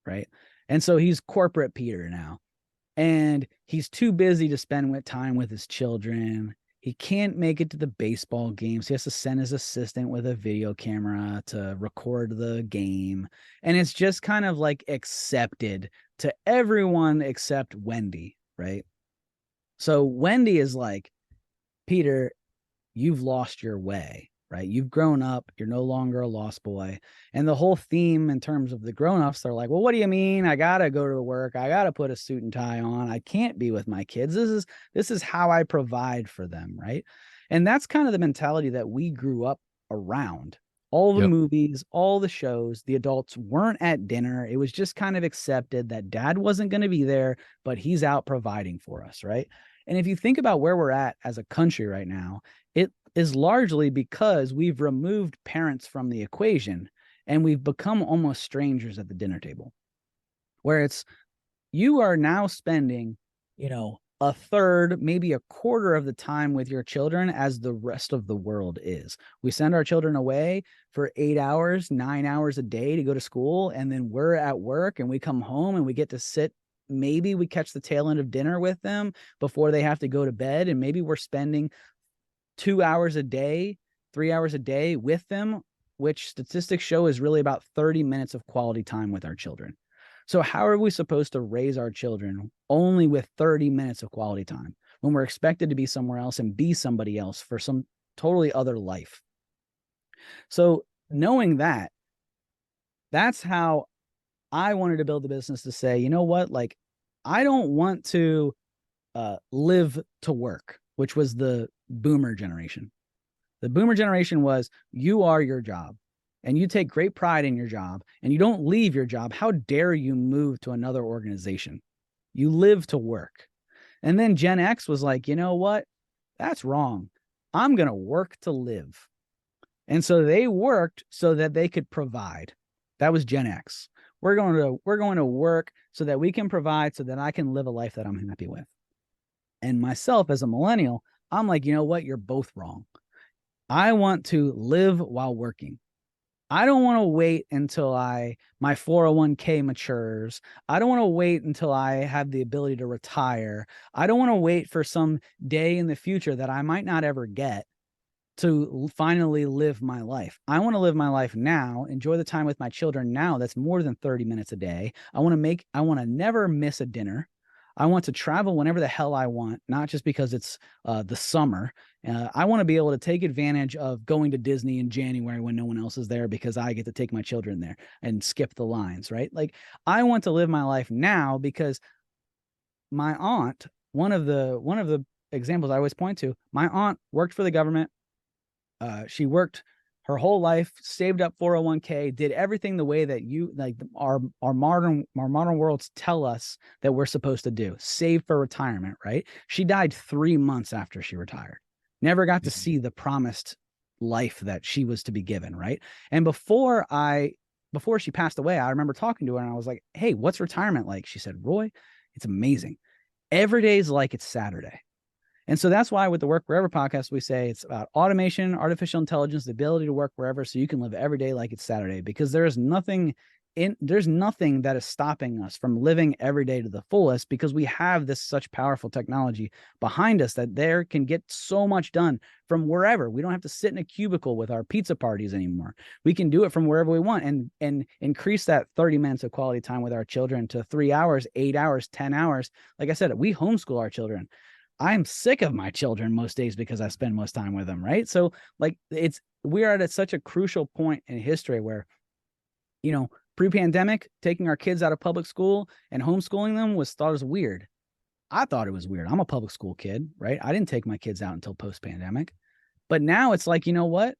right? And so he's corporate Peter now. And he's too busy to spend time with his children. He can't make it to the baseball games. He has to send his assistant with a video camera to record the game. And it's just kind of like accepted to everyone except Wendy, right? So Wendy is like, Peter, you've lost your way, right? You've grown up. You're no longer a lost boy. And the whole theme in terms of the grown-ups, they're like, well, what do you mean? I got to go to work. I got to put a suit and tie on. I can't be with my kids. This is how I provide for them, right? And that's kind of the mentality that we grew up around. All the movies, all the shows, the adults weren't at dinner. It was just kind of accepted that dad wasn't going to be there, but he's out providing for us, right? And if you think about where we're at as a country right now, it is largely because we've removed parents from the equation and we've become almost strangers at the dinner table, where you are now spending, a third, maybe a quarter of the time with your children as the rest of the world is. We send our children away for 8 hours, 9 hours a day to go to school. And then we're at work and we come home and we get to sit. Maybe we catch the tail end of dinner with them before they have to go to bed. And maybe we're spending 2 hours a day, 3 hours a day with them, which statistics show is really about 30 minutes of quality time with our children. So how are we supposed to raise our children only with 30 minutes of quality time when we're expected to be somewhere else and be somebody else for some totally other life? So knowing that, that's how I wanted to build the business, to say, you know what, like, I don't want to live to work, which was the boomer generation. The boomer generation was, you are your job and you take great pride in your job and you don't leave your job. How dare you move to another organization? You live to work. And then Gen X was like, you know what? That's wrong. I'm going to work to live. And so they worked so that they could provide. That was Gen X. We're going to work so that we can provide, so that I can live a life that I'm happy with. And myself as a millennial, I'm like, you know what? You're both wrong. I want to live while working. I don't want to wait until my 401k matures. I don't want to wait until I have the ability to retire. I don't want to wait for some day in the future that I might not ever get to finally live my life. I want to live my life now, enjoy the time with my children now. That's more than 30 minutes a day. I want to never miss a dinner. I want to travel whenever the hell I want, not just because it's the summer. I want to be able to take advantage of going to Disney in January when no one else is there, because I get to take my children there and skip the lines, right? Like, I want to live my life now, because my aunt, one of the examples I always point to, my aunt worked for the government. She worked her whole life, saved up 401k, did everything the way that our modern worlds tell us that we're supposed to do, save for retirement, right? She died 3 months after she retired. Never got to see the promised life that she was to be given, right? And before she passed away, I remember talking to her and I was like, hey, what's retirement like? She said, Roy, it's amazing. Every day is like it's Saturday. And so that's why with the Work Wherever podcast, we say it's about automation, artificial intelligence, the ability to work wherever, so you can live every day like it's Saturday, because there's nothing that is stopping us from living every day to the fullest, because we have this such powerful technology behind us that there can get so much done from wherever. We don't have to sit in a cubicle with our pizza parties anymore. We can do it from wherever we want, and increase that 30 minutes of quality time with our children to 3 hours, 8 hours, 10 hours. Like I said, we homeschool our children. I'm sick of my children most days because I spend most time with them, right? So like, we are at such a crucial point in history where, pre-pandemic, taking our kids out of public school and homeschooling them was thought as weird. I thought it was weird. I'm a public school kid, right? I didn't take my kids out until post-pandemic. But now it's like, you know what?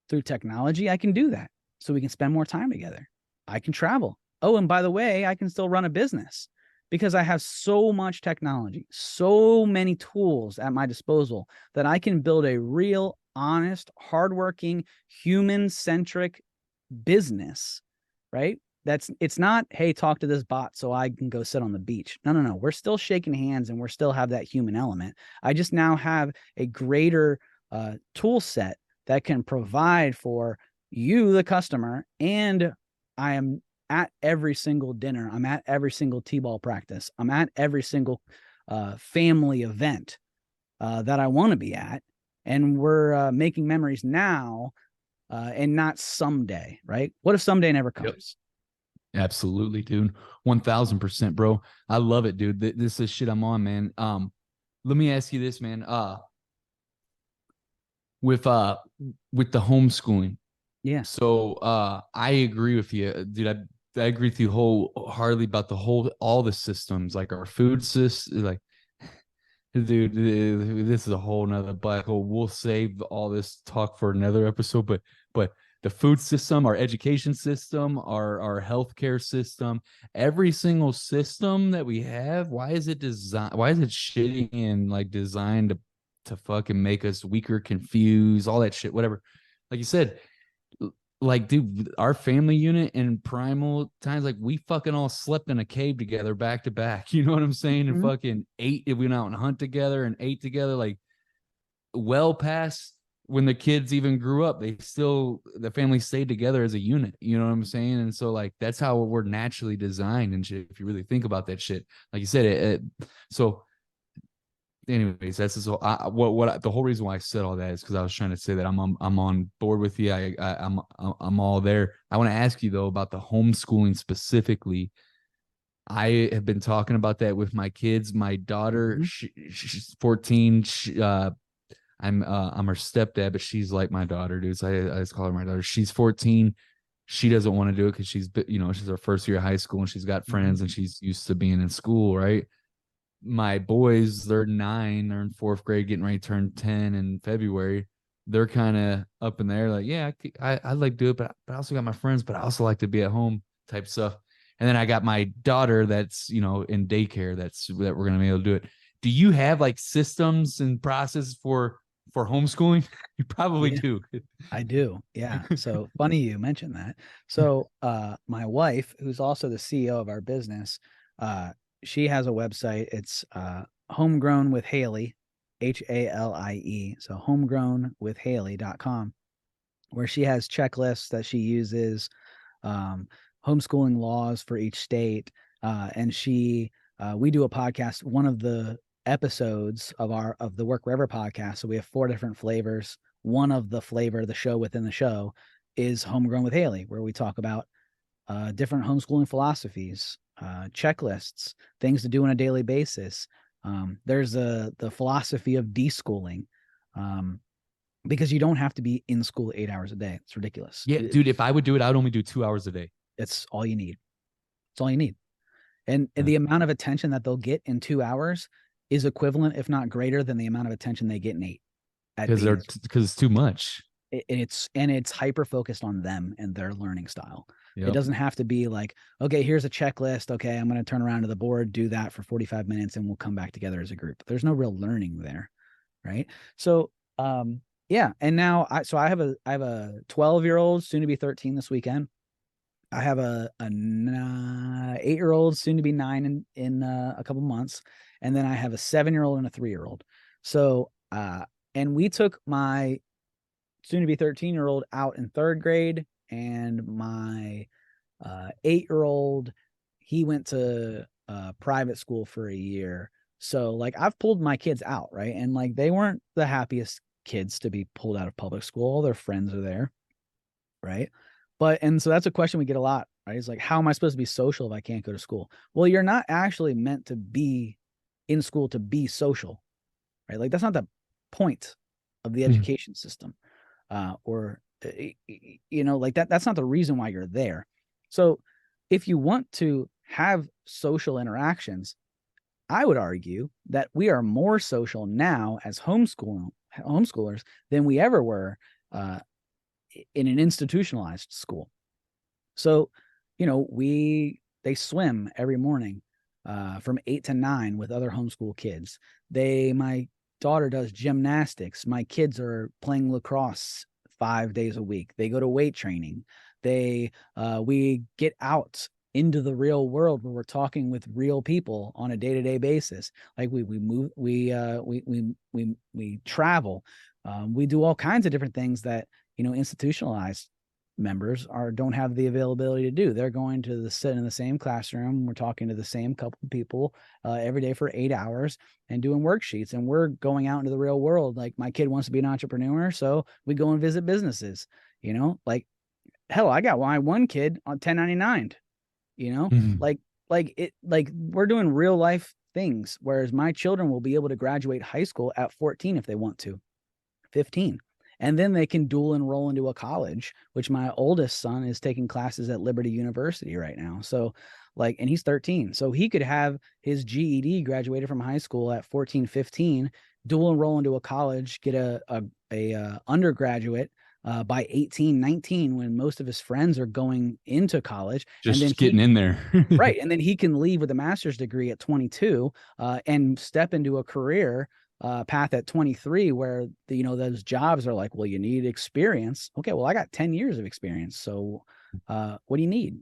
Through technology, I can do that. So we can spend more time together. I can travel. Oh, and by the way, I can still run a business, because I have so much technology, so many tools at my disposal, that I can build a real, honest, hardworking, human-centric business, right? It's not, hey, talk to this bot so I can go sit on the beach. No. We're still shaking hands and we're still have that human element. I just now have a greater tool set that can provide for you, the customer, and I am at every single dinner. I'm at every single t-ball practice. I'm at every single family event that I want to be at. And we're making memories now and not someday, right? What if someday never comes? Absolutely, dude. 1000%, bro. I love it, dude. This is shit I'm on, man. Let me ask you this, man. With the homeschooling. Yeah. So I agree with you, dude. I agree with you wholeheartedly about all the systems, like our food system. Like, dude, this is a whole nother black hole. We'll save all this talk for another episode, but the food system, our education system, our healthcare system, every single system that we have, why is it designed? Why is it shitty and like designed to fucking make us weaker, confused, all that shit, whatever. Like you said, like, dude, our family unit in primal times, like we fucking all slept in a cave together back to back. You know what I'm saying? And fucking ate, we went out and hunt together and ate together, like well past when the kids even grew up, the family stayed together as a unit. You know what I'm saying? And so like, that's how we're naturally designed and shit. If you really think about that shit, like you said, so anyways, that's just the whole reason why I said all that is because I was trying to say that I'm on board with you. I'm all there. I want to ask you though about the homeschooling specifically. I have been talking about that with my kids. My daughter, she's 14. I'm her stepdad, but she's like my daughter, dude. So I just call her my daughter. She's 14. She doesn't want to do it because she's her first year of high school and she's got friends and she's used to being in school, right? My boys, they're 9, they're in 4th grade, getting ready to turn 10 in February. They're kind of up in there, like, yeah, I'd like to do it, but I also got my friends, but I also like to be at home type stuff. And then I got my daughter that's, in daycare that we're gonna be able to do it. Do you have like systems and processes for homeschooling? You probably do. I do. Yeah. So funny you mentioned that. So my wife, who's also the CEO of our business, she has a website. It's Homegrown with Haley, HALIE. So homegrownwithhaley.com, where she has checklists that she uses, homeschooling laws for each state. And we do a podcast, one of the episodes of the Work Wherever podcast. So we have 4 different flavors. One of the show within the show is Homegrown with Haley, where we talk about different homeschooling philosophies, checklists, things to do on a daily basis. There's the philosophy of deschooling, because you don't have to be in school 8 hours a day. It's ridiculous. Yeah, dude, if I would do it, I'd only do 2 hours a day. It's all you need. It's all you need. And the amount of attention that they'll get in 2 hours is equivalent, if not greater, than the amount of attention they get in 8. Because it's too much. It's hyper focused on them and their learning style. Yep. It doesn't have to be like, okay, here's a checklist. Okay, I'm going to turn around to the board, do that for 45 minutes, and we'll come back together as a group. There's no real learning there, right? So, yeah. And now I have a 12-year-old, soon to be 13 this weekend. I have a 8-year-old, soon to be 9 in a couple months, and then I have a 7-year-old and a 3-year-old. So, and we took my soon to be 13-year-old out in 3rd grade, and my 8-year-old, he went to private school for a year. So like I've pulled my kids out, right? And like they weren't the happiest kids to be pulled out of public school. All their friends are there, right? And so that's a question we get a lot, right? It's like, how am I supposed to be social if I can't go to school? Well, you're not actually meant to be in school to be social, right? Like that's not the point of the education system, or like that's not the reason why you're there. So if you want to have social interactions, I would argue that we are more social now as homeschoolers than we ever were in an institutionalized school. So, they swim every morning from 8 to 9 with other homeschool kids. My daughter does gymnastics. My kids are playing lacrosse 5 days a week. They go to weight training. We get out into the real world where we're talking with real people on a day-to-day basis. Like we move, we travel. We do all kinds of different things that, institutionalized members don't have the availability to do. They're going to sit in the same classroom. We're talking to the same couple of people every day for 8 hours and doing worksheets. And we're going out into the real world. Like, my kid wants to be an entrepreneur, so we go and visit businesses. Like, hell, I got one kid on 1099. Like we're doing real life things, whereas my children will be able to graduate high school at 14 if they want to, 15. And then they can dual enroll into a college, which my oldest son is taking classes at Liberty University right now. So and he's 13. So he could have his GED, graduated from high school at 14, 15, dual enroll into a college, get a undergraduate by 18, 19, when most of his friends are going into college. Just and then getting in there. Right. And then he can leave with a master's degree at 22 and step into a career path at 23 where those jobs are like, well, you need experience. Okay, well, I got 10 years of experience. So what do you need?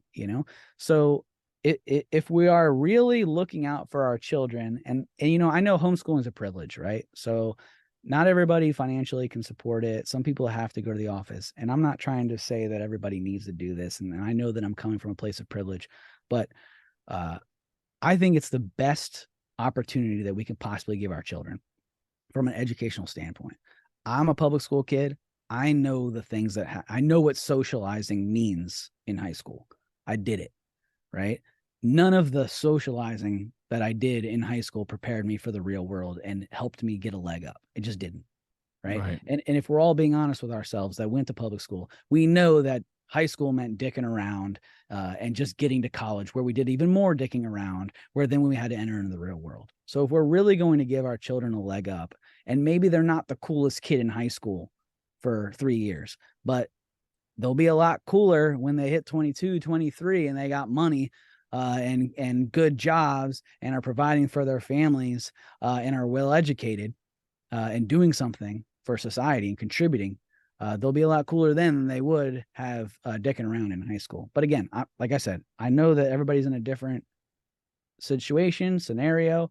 So if we are really looking out for our children, and I know homeschooling is a privilege, right? So not everybody financially can support it. Some people have to go to the office, and I'm not trying to say that everybody needs to do this. And I know that I'm coming from a place of privilege, but I think it's the best opportunity that we can possibly give our children from an educational standpoint. I'm a public school kid. I know the things I know what socializing means in high school. I did it, right? None of the socializing that I did in high school prepared me for the real world and helped me get a leg up. It just didn't, right? And if we're all being honest with ourselves that went to public school, we know that high school meant dicking around and just getting to college, where we did even more dicking around, where then we had to enter into the real world. So if we're really going to give our children a leg up, and maybe they're not the coolest kid in high school for 3 years, but they'll be a lot cooler when they hit 22, 23, and they got money and good jobs and are providing for their families and are well educated and doing something for society and contributing. They'll be a lot cooler then than they would have dicking around in high school. But again, like I said, I know that everybody's in a different scenario.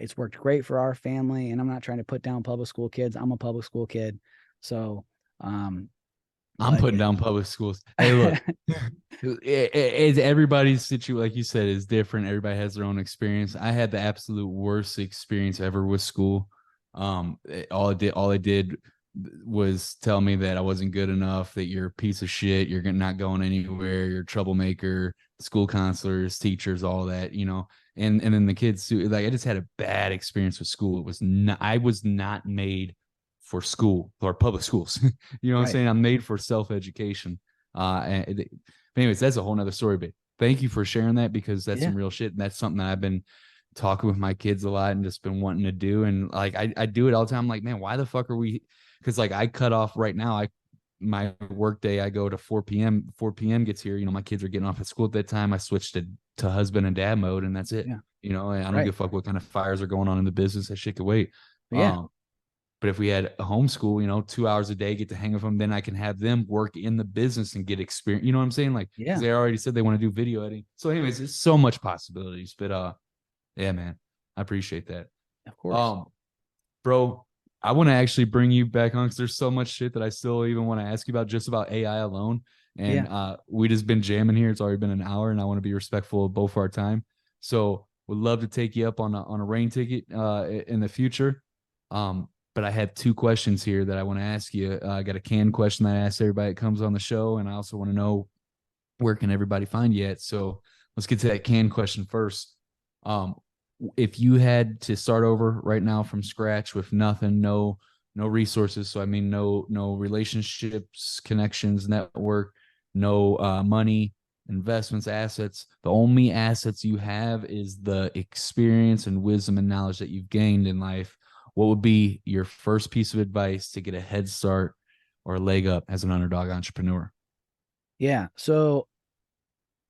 It's worked great for our family, and I'm not trying to put down public school kids. I'm a public school kid. So I'm putting down public schools. Hey, look, it's everybody's situation, like you said, is different. Everybody has their own experience. I had the absolute worst experience ever with school. All I did was tell me that I wasn't good enough, that you're a piece of shit, you're not going anywhere, you're a troublemaker, school counselors, teachers, all that, and then the kids, like, I just had a bad experience with school. I was not made for school or public schools. You know what I'm saying? I'm made for self-education. Anyways, that's a whole nother story, but thank you for sharing that, because that's some real shit. And that's something that I've been talking with my kids a lot and just been wanting to do. And like, I do it all the time. I'm like, man, why the fuck are we? Cause like, I cut off right now. My work day, I go to 4 p.m. 4 p.m. gets here. My kids are getting off at school at that time. I switched to husband and dad mode, and that's it. Yeah. And I don't give a fuck what kind of fires are going on in the business. That shit could wait. Yeah. But if we had a homeschool, 2 hours a day, get to hang with them, then I can have them work in the business and get experience. You know what I'm saying? Like, they already said they want to do video editing. So anyways, there's so much possibilities, but yeah, man, I appreciate that. Of course. Bro, I want to actually bring you back on, because there's so much shit that I still even want to ask you about, just about AI alone. And we just been jamming here. It's already been an hour, and I want to be respectful of both our time. So would love to take you up on a rain ticket in the future. But I have 2 questions here that I want to ask you. I got a canned question that I ask everybody that comes on the show, and I also want to know, where can everybody find you at? So let's get to that canned question first. If you had to start over right now from scratch with nothing, no resources, so I mean no relationships, connections, network, no money, investments, assets, the only assets you have is the experience and wisdom and knowledge that you've gained in life, what would be your first piece of advice to get a head start or a leg up as an underdog entrepreneur? Yeah. So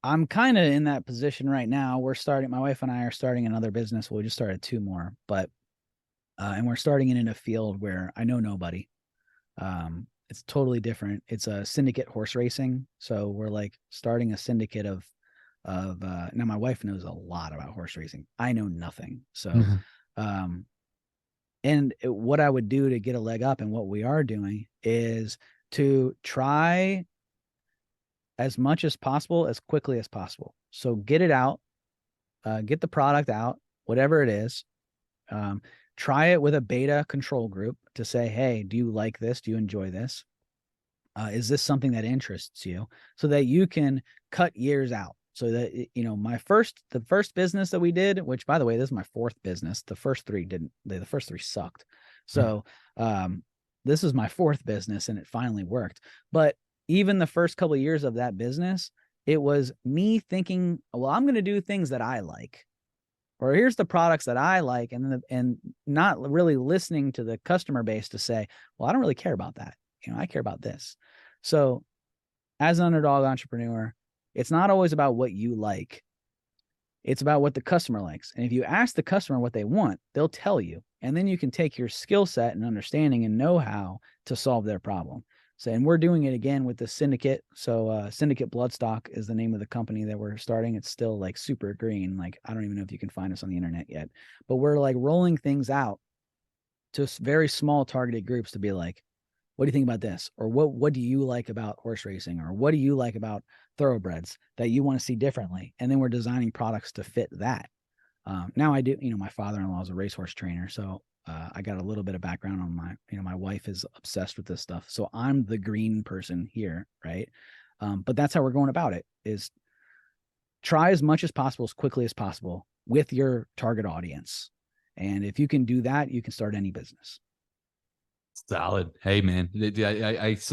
I'm kind of in that position right now. My wife and I are starting another business. We just started 2 more, but, and we're starting it in a field where I know nobody. It's totally different. It's a syndicate horse racing. So we're like starting a syndicate of now my wife knows a lot about horse racing. I know nothing. So, and what I would do to get a leg up, and what we are doing, is to try as much as possible, as quickly as possible. So get it out, get the product out, whatever it is. Try it with a beta control group to say, hey, do you like this? Do you enjoy this? Is this something that interests you? So that you can cut years out. So that, you know, the first business that we did, which by the way, this is my fourth business. The first three didn't, the first three sucked. So this is my fourth business and it finally worked. But even the first couple of years of that business, it was me thinking, well, I'm going to do things that I like, or here's the products that I like. And not really listening to the customer base to say, well, I don't really care about that. You know, I care about this. So as an underdog entrepreneur, it's not always about what you like. It's about what the customer likes. And if you ask the customer what they want, they'll tell you. And then you can take your skill set and understanding and know-how to solve their problem. So, and we're doing it again with the syndicate. So Syndicate Bloodstock is the name of the company that we're starting. It's still like super green. Like, I don't even know if you can find us on the internet yet, but we're like rolling things out to very small targeted groups to be like, what do you think about this? Or what do you like about horse racing? Or what do you like about thoroughbreds that you want to see differently? And then we're designing products to fit that. Now I do, you know, my father-in-law is a racehorse trainer. So I got a little bit of background on my wife is obsessed with this stuff. So I'm the green person here. Right. But that's how we're going about it, is try as much as possible, as quickly as possible with your target audience. And if you can do that, you can start any business. Solid. Hey, man. I used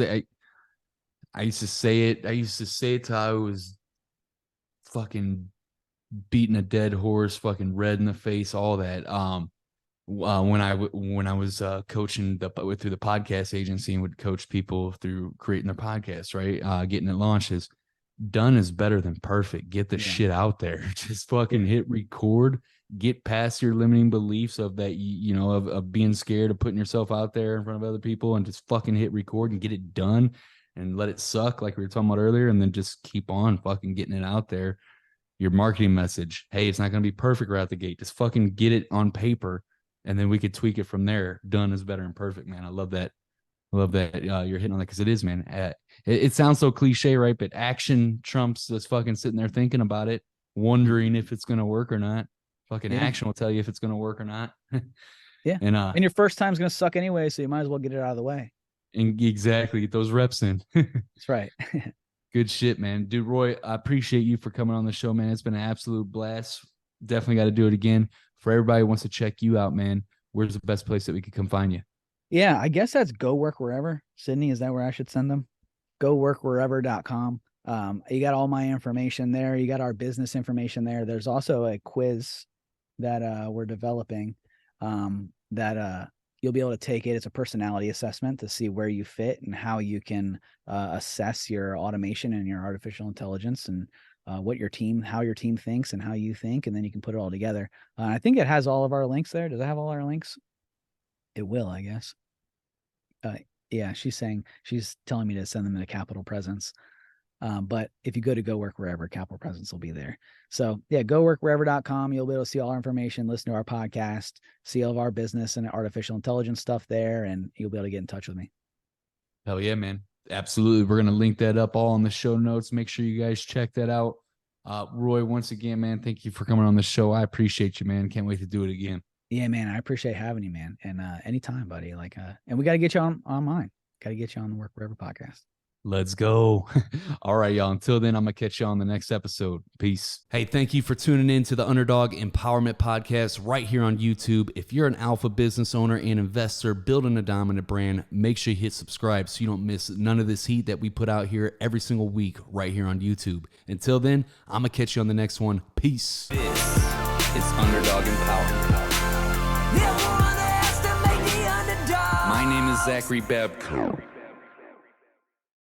to say it till I was fucking beating a dead horse, fucking red in the face, all that. When I was coaching through the podcast agency and would coach people through creating their podcasts, right? Getting it launches. Done is better than perfect. Get the shit out there. Just fucking hit record. Get past your limiting beliefs of that, you know, of being scared of putting yourself out there in front of other people, and just fucking hit record and get it done and let it suck like we were talking about earlier. And then just keep on fucking getting it out there. Your marketing message. Hey, it's not going to be perfect right out the gate. Just fucking get it on paper and then we could tweak it from there. Done is better than perfect, man. I love that. I love that you're hitting on that, because it is, man. It sounds so cliche, right? But action trumps just fucking sitting there thinking about it, wondering if it's going to work or not. Fucking action will tell you if it's going to work or not. Yeah. And your first time's going to suck anyway, so you might as well get it out of the way. And exactly. Get those reps in. That's right. Good shit, man. Dude, Roy, I appreciate you for coming on the show, man. It's been an absolute blast. Definitely got to do it again. For everybody who wants to check you out, man, where's the best place that we could come find you? Yeah, I guess that's Go Work Wherever. Sydney, is that where I should send them? GoWorkWherever.com. You got all my information there. You got our business information there. There's also a quiz that we're developing that you'll be able to take it. It's a personality assessment to see where you fit and how you can assess your automation and your artificial intelligence, and how your team thinks and how you think, and then you can put it all together. I think it has all of our links there. Does it have all our links? It will, I guess. Yeah, she's telling me to send them in a Capital Presence. But if you go to Go Work Wherever, Capital Presence will be there. So yeah, GoWorkWherever.com. You'll be able to see all our information, listen to our podcast, see all of our business and artificial intelligence stuff there, and you'll be able to get in touch with me. Hell yeah, man. Absolutely. We're going to link that up all in the show notes. Make sure you guys check that out. Roy, once again, man, thank you for coming on the show. I appreciate you, man. Can't wait to do it again. Yeah, man. I appreciate having you, man. And anytime, buddy. And we got to get you on mine. Got to get you on the Work Wherever podcast. Let's go. All right, y'all. Until then, I'm going to catch you on the next episode. Peace. Hey, thank you for tuning in to the Underdog Empowerment Podcast right here on YouTube. If you're an alpha business owner and investor building a dominant brand, make sure you hit subscribe so you don't miss none of this heat that we put out here every single week right here on YouTube. Until then, I'm going to catch you on the next one. Peace. This is Underdog Empowerment. My name is Zach Babcock.